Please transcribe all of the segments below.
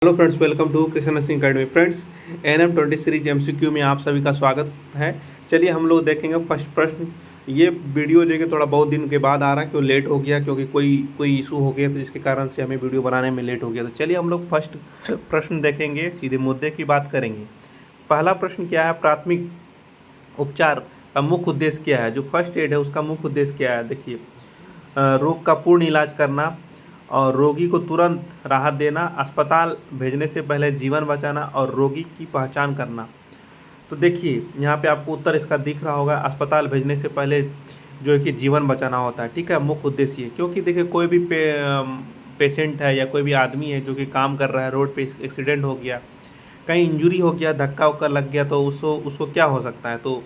Hello friends, welcome to Krishna nursing academy. Friends, NM20 series MCQ में आप सभी का स्वागत है। चलिए हम लोग देखेंगे फर्स्ट प्रश्न। ये वीडियो जो है थोड़ा बहुत दिन के बाद आ रहा है, क्यों लेट हो गया, क्योंकि कोई इशू हो गया, तो जिसके कारण से हमें वीडियो बनाने में लेट हो गया। तो चलिए हम लोग फर्स्ट प्रश्न देखेंगे, सीधे मुद्दे की बात करेंगे। पहला प्रश्न क्या है, प्राथमिक उपचार का मुख्य उद्देश्य क्या है। जो फर्स्ट एड है उसका मुख्य उद्देश्य क्या है, देखिए, रोग का पूर्ण इलाज करना और रोगी को तुरंत राहत देना, अस्पताल भेजने से पहले जीवन बचाना और रोगी की पहचान करना। तो देखिए यहाँ पे आपको उत्तर इसका दिख रहा होगा, अस्पताल भेजने से पहले जो है कि जीवन बचाना होता है। ठीक है, मुख्य उद्देश्य ये, क्योंकि देखिए कोई भी पेशेंट है या कोई भी आदमी है जो कि काम कर रहा है, रोड पे एक्सीडेंट हो गया, कहीं इंजरी हो गया, धक्का उक्का लग गया, तो उसको क्या हो सकता है, तो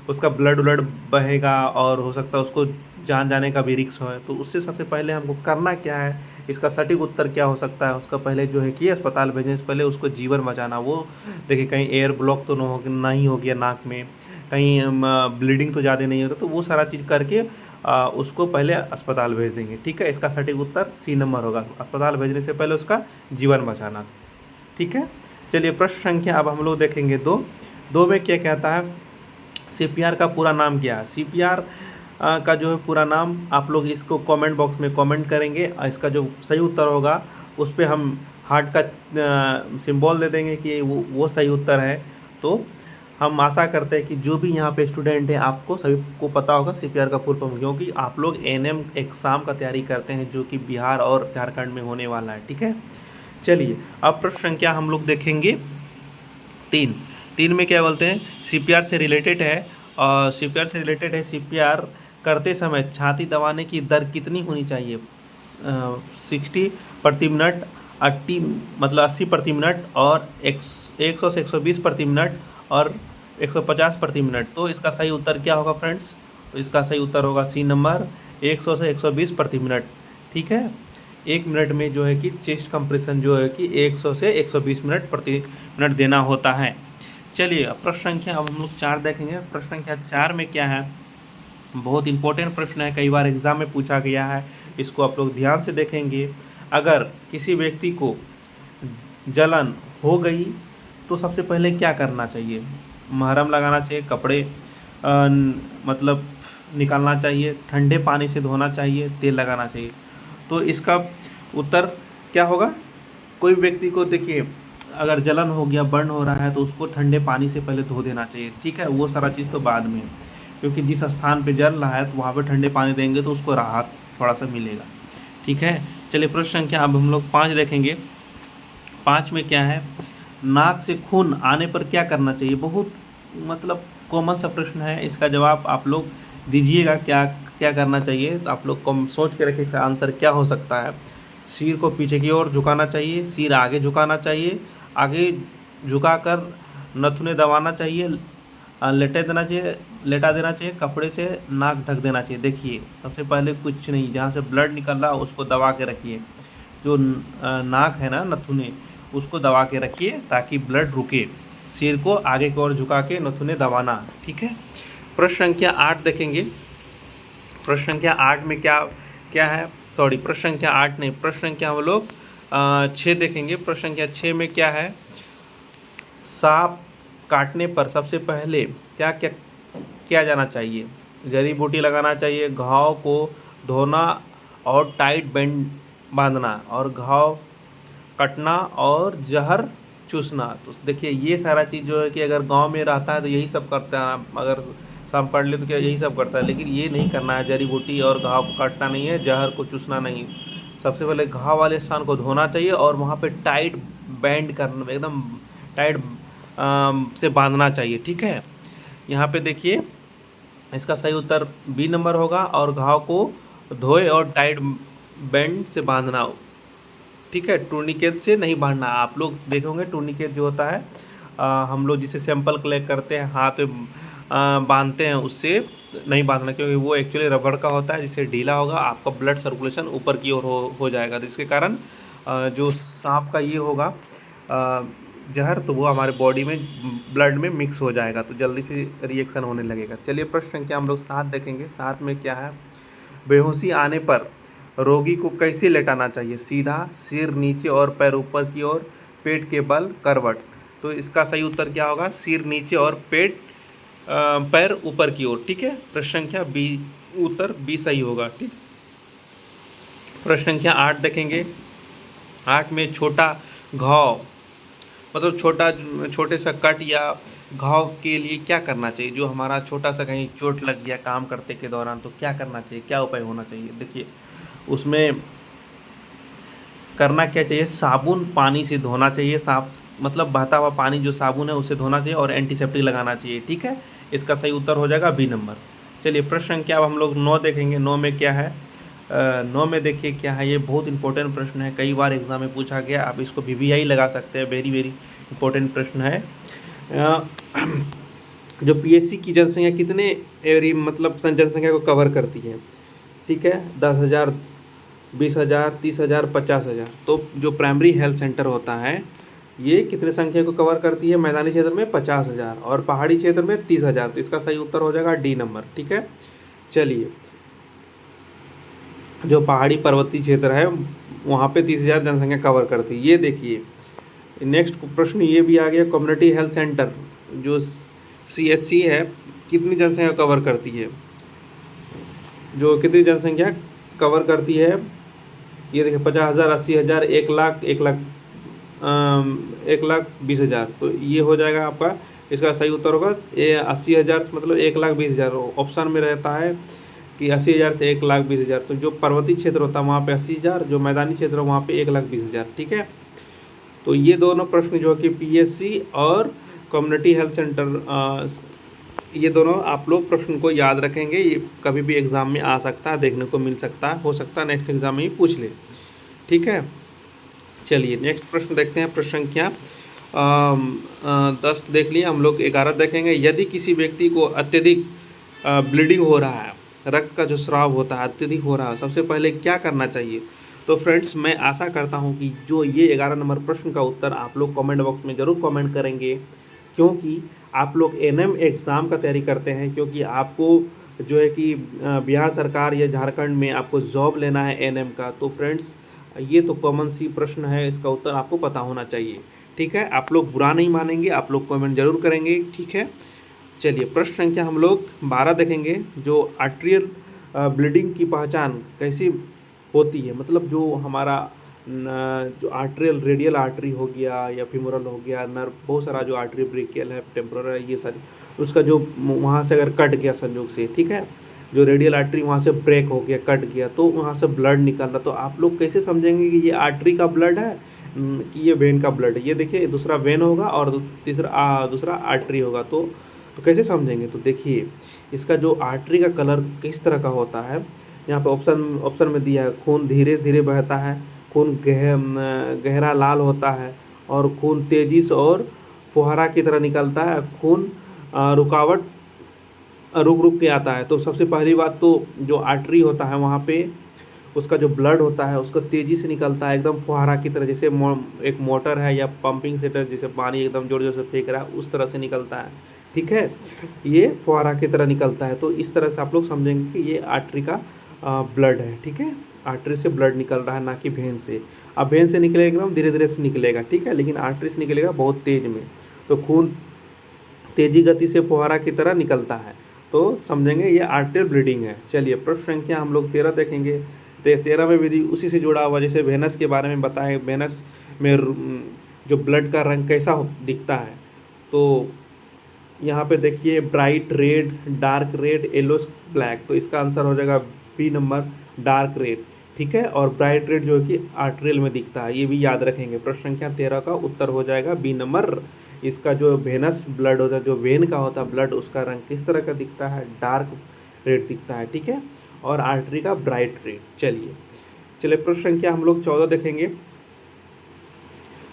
उसका ब्लड उलड बहेगा और हो सकता है उसको जान जाने का भी रिस्क है। तो उससे सबसे पहले हमको करना क्या है, इसका सटीक उत्तर क्या हो सकता है, उसका पहले जो है कि अस्पताल भेजने से पहले उसको जीवन बचाना। वो देखिए कहीं एयर ब्लॉक तो नहीं हो गया नाक में, कहीं ब्लीडिंग तो ज़्यादा नहीं होता, तो वो सारा चीज़ करके उसको पहले अस्पताल भेज देंगे। ठीक है, इसका सटीक उत्तर C नंबर होगा, अस्पताल भेजने से पहले उसका जीवन बचाना। ठीक है, चलिए प्रश्न संख्या अब हम लोग देखेंगे दो में क्या कहता है, CPR का पूरा नाम क्या है। CPR का जो है पूरा नाम आप लोग इसको कमेंट बॉक्स में कमेंट करेंगे और इसका जो सही उत्तर होगा उस पर हम हार्ट का सिंबल दे देंगे कि वो सही उत्तर है। तो हम आशा करते हैं कि जो भी यहाँ पे स्टूडेंट हैं आपको सभी को पता होगा CPR का फुल फॉर्म, क्योंकि आप लोग NM एग्ज़ाम का तैयारी करते हैं जो कि बिहार और झारखंड में होने वाला है। ठीक है, चलिए अब प्रश्न संख्या हम लोग देखेंगे तीन में क्या बोलते हैं, CPR से रिलेटेड है। और CPR से रिलेटेड है, CPR करते समय छाती दबाने की दर कितनी होनी चाहिए। 60 प्रति मिनट, 80 प्रति मिनट, और 100 से 120 प्रति मिनट, और 150 प्रति मिनट। तो इसका सही उत्तर क्या होगा फ्रेंड्स, तो इसका सही उत्तर होगा C नंबर, 100 से 120 प्रति मिनट। ठीक है, 1 मिनट में जो है कि चेस्ट कंप्रेशन जो है कि 100 से 120 मिनट प्रति मिनट देना होता है। चलिए अब प्रश्न संख्या अब हम लोग 4 देखेंगे। प्रश्न संख्या 4 में क्या है, बहुत इंपॉर्टेंट प्रश्न है, कई बार एग्जाम में पूछा गया है, इसको आप लोग ध्यान से देखेंगे। अगर किसी व्यक्ति को जलन हो गई तो सबसे पहले क्या करना चाहिए, मरहम लगाना चाहिए, कपड़े मतलब निकालना चाहिए, ठंडे पानी से धोना चाहिए, तेल लगाना चाहिए। तो इसका उत्तर क्या होगा, कोई व्यक्ति को देखिए अगर जलन हो गया, बर्न हो रहा है, तो उसको ठंडे पानी से पहले धो देना चाहिए। ठीक है, वो सारा चीज़ तो बाद में, क्योंकि जिस स्थान पे जल रहा है तो वहाँ पे ठंडे पानी देंगे तो उसको राहत थोड़ा सा मिलेगा। ठीक है, चलिए प्रश्न संख्या अब हम लोग 5 देखेंगे। 5 में क्या है, नाक से खून आने पर क्या करना चाहिए। बहुत मतलब कॉमन सा प्रश्न है, इसका जवाब आप लोग दीजिएगा, क्या क्या करना चाहिए। तो आप लोग को सोच के रखिए इसका आंसर क्या हो सकता है। सिर को पीछे की ओर झुकाना चाहिए, सिर आगे झुकाना चाहिए, आगे झुकाकर नथुने दबाना चाहिए, लेटा देना चाहिए, कपड़े से नाक ढक देना चाहिए। देखिए सबसे पहले कुछ नहीं, जहाँ से ब्लड निकल रहा है उसको दबा के रखिए, जो नाक है ना, नथुने, उसको दबा के रखिए ताकि ब्लड रुके। सिर को आगे की ओर झुका के नथुने दबाना। ठीक है, प्रश्न संख्या 8 देखेंगे। प्रश्न संख्या 8 में क्या क्या है, सॉरी प्रश्न संख्या 8 नहीं, प्रश्न संख्या हम लोग 6 देखेंगे। प्रश्न संख्या 6 में क्या है, सांप काटने पर सबसे पहले क्या क्या किया जाना चाहिए। जड़ी बूटी लगाना चाहिए, घाव को धोना और टाइट बैंड बांधना, और घाव कटना और जहर चूसना। तो देखिए ये सारा चीज़ जो है कि अगर गांव में रहता है तो यही सब करता है, अगर सांप काट ले तो क्या यही सब करता है, लेकिन ये नहीं करना है, जड़ी बूटी और घाव को काटना नहीं है, जहर को चूसना नहीं। सबसे पहले घाव वाले स्थान को धोना चाहिए और वहाँ पे टाइट बैंड करना, एकदम टाइट से बांधना चाहिए। ठीक है, यहाँ पे देखिए इसका सही उत्तर B नंबर होगा, और घाव को धोए और टाइट बैंड से बांधना। ठीक है, टूर्निकेट से नहीं बांधना। आप लोग देखोगे टूर्निकेट जो होता है, हम लोग जिसे सैंपल कलेक्ट करते हैं, हाथ में बांधते हैं, उससे नहीं बांधना, क्योंकि वो एक्चुअली रबड़ का होता है, जिससे ढीला होगा आपका ब्लड सर्कुलेशन ऊपर की ओर हो जाएगा, तो इसके कारण जो सांप का ये होगा जहर, तो वो हमारे बॉडी में ब्लड में मिक्स हो जाएगा, तो जल्दी से रिएक्शन होने लगेगा। चलिए प्रश्न संख्या हम लोग 7 देखेंगे। 7 में क्या है, बेहोशी आने पर रोगी को कैसे लेटाना चाहिए। सीधा, सिर नीचे और पैर ऊपर की ओर, पेट के बल करवट। तो इसका सही उत्तर क्या होगा, सिर नीचे और पैर ऊपर की ओर। ठीक है, प्रश्न संख्या बी, उत्तर बी सही होगा। ठीक, प्रश्न संख्या 8 देखेंगे। 8 में छोटा घाव मतलब छोटे सा कट या घाव के लिए क्या करना चाहिए। जो हमारा छोटा सा कहीं चोट लग गया काम करते के दौरान, तो क्या करना चाहिए, क्या उपाय होना चाहिए। देखिए उसमें करना क्या चाहिए, साबुन पानी से धोना चाहिए, साफ मतलब बहता हुआ पानी जो साबुन है उससे धोना चाहिए और एंटीसेप्टिक लगाना चाहिए। ठीक है, इसका सही उत्तर हो जाएगा बी नंबर। चलिए प्रश्न संख्या अब हम लोग 9 देखेंगे। 9 में क्या है, 9 में देखिए क्या है, ये बहुत इंपॉर्टेंट प्रश्न है, कई बार एग्जाम में पूछा गया, आप इसको VVI लगा सकते हैं, वेरी वेरी इंपॉर्टेंट प्रश्न है। जो PSC की जनसंख्या कितने एरी मतलब जनसंख्या को कवर करती है। ठीक है, 10,000, 20,000, 30,000, 50,000। तो जो प्राइमरी हेल्थ सेंटर होता है ये कितने संख्या को कवर करती है, मैदानी क्षेत्र में 50,000 और पहाड़ी क्षेत्र में 30,000। तो इसका सही उत्तर हो जाएगा डी नंबर। ठीक है, चलिए जो पहाड़ी पर्वतीय क्षेत्र है वहाँ पे 30,000 जनसंख्या कवर करती है। ये देखिए नेक्स्ट प्रश्न ये भी आ गया, कम्युनिटी हेल्थ सेंटर जो CHC है कितनी जनसंख्या कवर करती है, जो कितनी जनसंख्या कवर करती है। ये देखिए 50,000, 80,000, 1,00,000, 1,20,000। तो ये हो जाएगा आपका, इसका सही उत्तर होगा ये 80,000 मतलब 1,20,000। ऑप्शन में रहता है कि 80,000 से 1,20,000। तो जो पर्वतीय क्षेत्र होता है वहाँ पे 80,000, जो मैदानी क्षेत्र है वहाँ पे 1,20,000। ठीक है, तो ये दोनों प्रश्न जो कि PSC और कम्युनिटी हेल्थ सेंटर, ये दोनों आप लोग प्रश्न को याद रखेंगे। ये कभी भी एग्ज़ाम में आ सकता है, देखने को मिल सकता है, हो सकता है नेक्स्ट एग्ज़ाम में ही पूछ ले। ठीक है, चलिए नेक्स्ट प्रश्न देखते हैं। प्रश्न संख्या 10 देख लिया, हम लोग 11 देखेंगे। यदि किसी व्यक्ति को अत्यधिक ब्लीडिंग हो रहा है, रक्त का जो स्राव होता है अत्यधिक हो रहा है, सबसे पहले क्या करना चाहिए। तो फ्रेंड्स मैं आशा करता हूं कि जो ये 11 नंबर प्रश्न का उत्तर आप लोग कमेंट बॉक्स में ज़रूर कमेंट करेंगे, क्योंकि आप लोग NM एग्ज़ाम का तैयारी करते हैं, क्योंकि आपको जो है कि बिहार सरकार या झारखंड में आपको जॉब लेना है NM का। तो फ्रेंड्स ये तो कॉमन सी प्रश्न है, इसका उत्तर आपको पता होना चाहिए। ठीक है, आप लोग बुरा नहीं मानेंगे, आप लोग कमेंट जरूर करेंगे। ठीक है, चलिए प्रश्न संख्या हम लोग 12 देखेंगे। जो आर्ट्रियल ब्लीडिंग की पहचान कैसी होती है, मतलब जो हमारा जो आर्ट्रियल रेडियल आर्टरी हो गया या फीमोरल हो गया, नर्व, बहुत सारा जो आर्टरी ब्रेकियल है, टेम्पोरल है, ये सारी, उसका जो वहाँ से अगर कट गया संयोग से, ठीक है, जो रेडियल आर्टरी वहाँ से ब्रेक हो गया, कट गया, तो वहाँ से ब्लड निकल रहा, तो आप लोग कैसे समझेंगे कि ये आर्टरी का ब्लड है कि ये वेन का ब्लड है। ये देखिए दूसरा वेन होगा और दूसरा आर्टरी होगा, तो कैसे समझेंगे। तो देखिए इसका जो आर्टरी का कलर किस तरह का होता है, यहाँ पे ऑप्शन में दिया है, खून धीरे धीरे बहता है, खून गहरा लाल होता है, और खून तेजी से और फुहारा की तरह निकलता है, खून रुक रुक के आता है। तो सबसे पहली बात तो जो आर्टरी होता है वहाँ पे उसका जो ब्लड होता है उसका तेज़ी से निकलता है, एकदम फुहारा की तरह, जैसे एक मोटर है या पंपिंग सेट जैसे पानी एकदम जोर जोर से फेंक रहा है उस तरह से निकलता है। ठीक है, ये फुहारा की तरह निकलता है। तो इस तरह से आप लोग समझेंगे कि ये आर्टरी का ब्लड है। ठीक है, आर्टरी से ब्लड निकल रहा है, ना कि वेन से। अब वेन से निकलेगा एकदम धीरे धीरे से निकलेगा, ठीक है, लेकिन आर्टरी से निकलेगा बहुत तेज में, तो खून तेजी गति से फुहारा की तरह निकलता है, तो समझेंगे ये आर्टरियल ब्लीडिंग है। चलिए प्रश्न संख्या हम लोग 13 देखेंगे। 13 में विधि उसी से जुड़ा हुआ, जैसे वेनस के बारे में बताएं, वेनस में जो ब्लड का रंग कैसा दिखता है। तो यहाँ पे देखिए bright red, dark red, yellow, black. तो इसका आंसर हो जाएगा बी नंबर, डार्क रेड। ठीक है, और ब्राइट रेड जो है कि आर्टरियल में दिखता है, ये भी याद रखेंगे। प्रश्न संख्या 13 का उत्तर हो जाएगा बी नंबर। इसका जो वेनस ब्लड होता है, जो वेन का होता है ब्लड, उसका रंग किस तरह का दिखता है, डार्क रेड दिखता है। ठीक है, और आर्टरी का ब्राइट रेड। चलिए प्रश्न संख्या हम लोग 14 देखेंगे।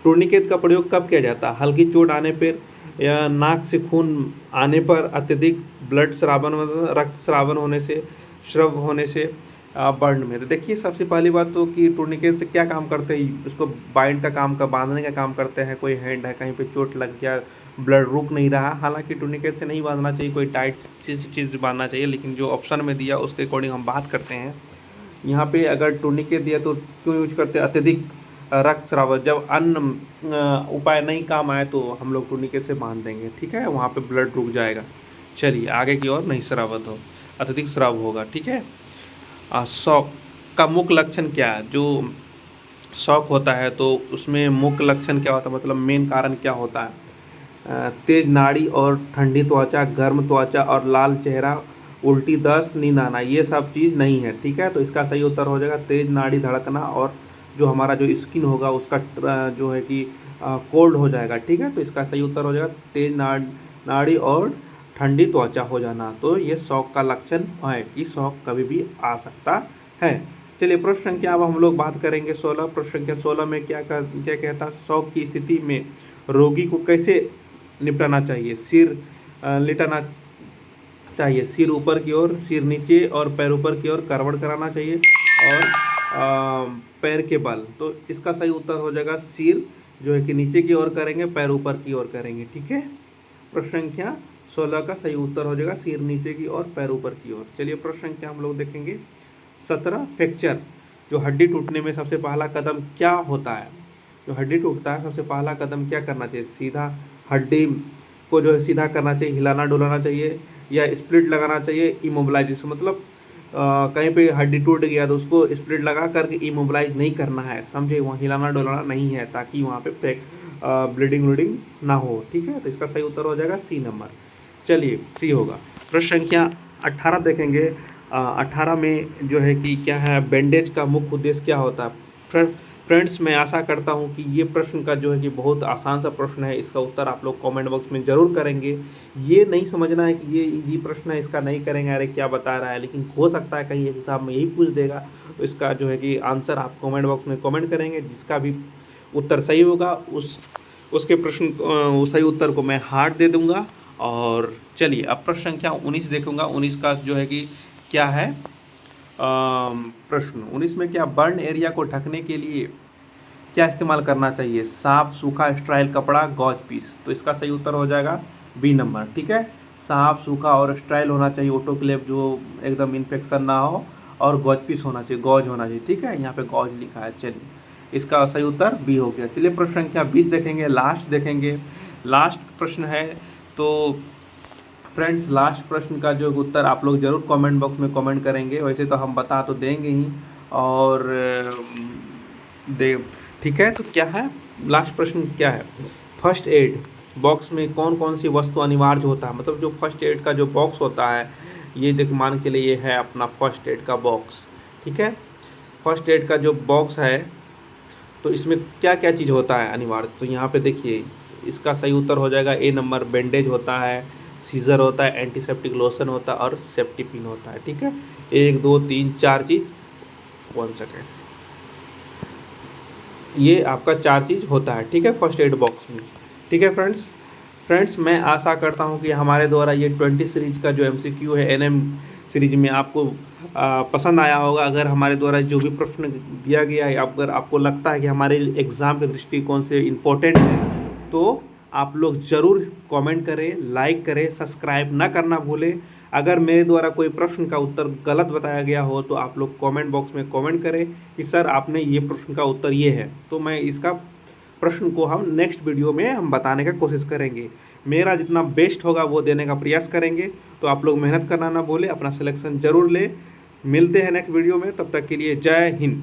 टूर्निकेट का प्रयोग कब किया जाता है, हल्की चोट आने पर या नाक से खून आने पर, अत्यधिक ब्लड श्रावण, रक्त श्रावण होने से, श्रव होने से, बर्न में। तो देखिए सबसे पहली बात तो कि टूर्निकेट से क्या काम करते हैं, उसको बाइंड का काम, का बांधने का काम करते हैं। कोई हैंड है, कहीं पे चोट लग गया, ब्लड रुक नहीं रहा, हालांकि टूर्निकेट से नहीं बांधना चाहिए, कोई टाइट चीज़ बांधना चाहिए, लेकिन जो ऑप्शन में दिया उसके अकॉर्डिंग हम बात करते हैं। यहाँ पे अगर टूर्निकेट दिया तो क्यों यूज करते हैं, अत्यधिक रक्तस्राव, जब अन्न उपाय नहीं काम आए तो हम लोग टूर्निकेट से बांध देंगे, ठीक है, वहाँ पे ब्लड रुक जाएगा। चलिए आगे की ओर, नहीं स्रावित हो, अत्यधिक स्राव होगा, ठीक है। शौक का मुख्य लक्षण क्या है? जो शौक होता है तो उसमें मुख्य लक्षण क्या होता है, मतलब मेन कारण क्या होता है? तेज नाड़ी और ठंडी त्वचा, गर्म त्वचा और लाल चेहरा, उल्टी दस्त, नींद आना, ये सब चीज़ नहीं है, ठीक है। तो इसका सही उत्तर हो जाएगा तेज नाड़ी धड़कना, और जो हमारा जो स्किन होगा उसका जो है कि कोल्ड हो जाएगा, ठीक है। तो इसका सही उत्तर हो जाएगा तेज नाड़ी और ठंडी त्वचा हो जाना। तो ये शौक का लक्षण है कि शौक कभी भी आ सकता है। चलिए प्रश्न संख्या, अब हम लोग बात करेंगे 16। प्रश्न संख्या 16 में क्या कहता है? शौक की स्थिति में रोगी को कैसे निपटाना चाहिए? सिर लिटाना चाहिए, सिर ऊपर की ओर, सिर नीचे और पैर ऊपर की ओर करवट कराना चाहिए, और पैर के बल। तो इसका सही उत्तर हो जाएगा सिर जो है कि नीचे की ओर करेंगे, पैर ऊपर की ओर करेंगे, ठीक है। प्रश्न संख्या 16 का सही उत्तर हो जाएगा सिर नीचे की ओर, पैर ऊपर की ओर। चलिए प्रश्न संख्या हम लोग देखेंगे 17। फ्रैक्चर, जो हड्डी टूटने में सबसे पहला कदम क्या होता है? जो हड्डी टूटता है सबसे पहला कदम क्या करना चाहिए? सीधा हड्डी को जो है सीधा करना चाहिए, हिलाना डुलाना चाहिए, या स्प्लिट लगाना चाहिए, इमोबिलाइजेशन, मतलब कहीं पे हड्डी टूट गया तो उसको स्प्लिट लगा करके इमोबिलाइज नहीं करना है, समझे, वहाँ हिलाना डुलाना नहीं है, ताकि वहाँ पे ब्लीडिंग ना हो, ठीक है। तो इसका सही उत्तर हो जाएगा सी नंबर। चलिए सी होगा। प्रश्न संख्या 18 देखेंगे। 18 में जो है कि क्या है, बैंडेज का मुख्य उद्देश्य क्या होता है? फ्रेंड्स, मैं आशा करता हूं कि ये प्रश्न का जो है कि बहुत आसान सा प्रश्न है, इसका उत्तर आप लोग कमेंट बॉक्स में ज़रूर करेंगे। ये नहीं समझना है कि ये इजी प्रश्न है, इसका नहीं करेंगे, अरे क्या बता रहा है, लेकिन हो सकता है कहीं एग्जाम में यही पूछ देगा, तो इसका जो है कि आंसर आप कमेंट बॉक्स में कमेंट करेंगे। जिसका भी उत्तर सही होगा उसके प्रश्न सही उत्तर को मैं हार्ट दे दूँगा। और चलिए अब प्रश्न संख्या 19 देखूँगा। 19 का जो है कि क्या है प्रश्न 19 में क्या, बर्न एरिया को ढकने के लिए क्या इस्तेमाल करना चाहिए? साफ, सूखा, स्ट्राइल कपड़ा, गॉज पीस। तो इसका सही उत्तर हो जाएगा बी नंबर, ठीक है। साफ, सूखा और स्ट्राइल होना चाहिए, ऑटोक्लेव जो एकदम इन्फेक्शन ना हो, और गॉज पीस होना चाहिए, गॉज होना चाहिए, ठीक है। यहाँ पे गॉज लिखा है। चलिए इसका सही उत्तर बी हो गया। चलिए प्रश्न संख्या 20 देखेंगे, लास्ट देखेंगे। लास्ट प्रश्न है, तो फ्रेंड्स लास्ट प्रश्न का जो उत्तर आप लोग ज़रूर कमेंट बॉक्स में कमेंट करेंगे। वैसे तो हम बता तो देंगे ही, और ठीक है। तो क्या है लास्ट प्रश्न, क्या है? फर्स्ट एड बॉक्स में कौन कौन सी वस्तु अनिवार्य होता है? मतलब जो फर्स्ट एड का जो बॉक्स होता है, ये देख मान के लिए है अपना फर्स्ट एड का बॉक्स, ठीक है। फर्स्ट एड का जो बॉक्स है तो इसमें क्या क्या चीज़ होता है अनिवार्य? तो यहाँ पे देखिए, इसका सही उत्तर हो जाएगा ए नंबर। बैंडेज होता है, सीजर होता है, एंटीसेप्टिक लोशन होता है, और सेफ्टी पिन होता है, ठीक है। 1 2 3 4 चीज़, 1 सेकेंड, ये आपका 4 चीज़ होता है, ठीक है, फर्स्ट एड बॉक्स में, ठीक है। फ्रेंड्स मैं आशा करता हूँ कि हमारे द्वारा ये 20 सीरीज का जो MCQ है NM सीरीज में आपको पसंद आया होगा। अगर हमारे द्वारा जो भी प्रश्न दिया गया है, अगर आपको लगता है कि हमारे एग्ज़ाम के दृष्टिकोण से इम्पोर्टेंट है, तो आप लोग ज़रूर कमेंट करें, लाइक करें, सब्सक्राइब ना करना भूलें। अगर मेरे द्वारा कोई प्रश्न का उत्तर गलत बताया गया हो तो आप लोग कमेंट बॉक्स में कमेंट करें कि सर आपने ये प्रश्न का उत्तर ये है, तो मैं इसका प्रश्न को हम नेक्स्ट वीडियो में हम बताने का कोशिश करेंगे। मेरा जितना बेस्ट होगा वो देने का प्रयास करेंगे। तो आप लोग मेहनत करना ना भूलें, अपना सिलेक्शन ज़रूर लें। मिलते हैं नेक्स्ट वीडियो में, तब तक के लिए जय हिंद।